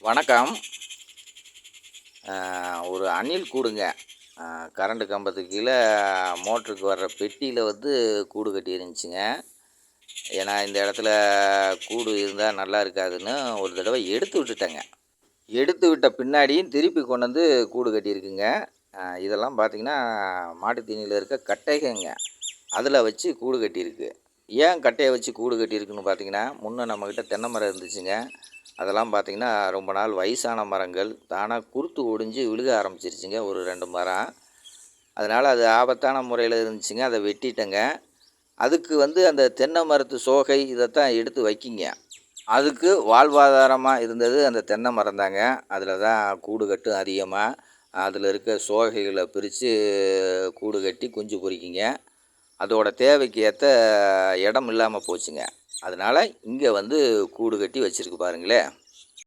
வணக்கம். ஒரு அணில் கூடுங்க. கரண்ட் கம்பத்துக்கு கீழ மோட்டருக்கு வர்ற பெட்டியில வந்து கூடு கட்டி இருந்துச்சுங்க. ஏன்னா, இந்த இடத்துல கூடு இருந்தா நல்லா இருக்காதுன்னு ஒரு தடவ எடுத்து விட்டுட்டேங்க. எடுத்து விட்ட பின்னாடியும் திருப்பி கொண்டு வந்து கூடு கட்டியிருக்குங்க. இதெல்லாம் பார்த்தீங்கன்னா, மாட்டுத் தீனியில இருக்க கட்டைகங்க. அதில வச்சு கூடு கட்டியிருக்கு. ஏன் கட்டைய வச்சு கூடு கட்டியிருக்குன்னு பார்த்தீங்கன்னா, முன்ன நம்மகிட்ட தென்னை மரம் இருந்துச்சுங்க. அதெல்லாம் பார்த்தீங்கன்னா, ரொம்ப நாள் வயசான மரங்கள் தானா குருத்து ஒடிஞ்சு விழுக ஆரம்பிச்சிருச்சுங்க ஒரு 2 மரம். அதனால அது ஆபத்தான முறையில இருந்துச்சுங்க. அத வெட்டிட்டேங்க. அதுக்கு வந்து அந்த தென்னை மரத்து சோகை இதத்தான் எடுத்து வைக்கிங்க. அதுக்கு வாழ்வாதாரமா இருந்தது அந்த தென்னை மரம் தாங்க. அதில தான் கூடு கட்டும் அதிகமா. அதில இருக்க சோகைகள பிரித்து கூடு கட்டி குஞ்சு பொரிக்குங்க. அதோட தேவைக்கு ஏத்த இடம் இல்லாம போச்சுங்க. அதனால இங்க வந்து கூடு கட்டி வச்சிருக்கு பாருங்களேன்.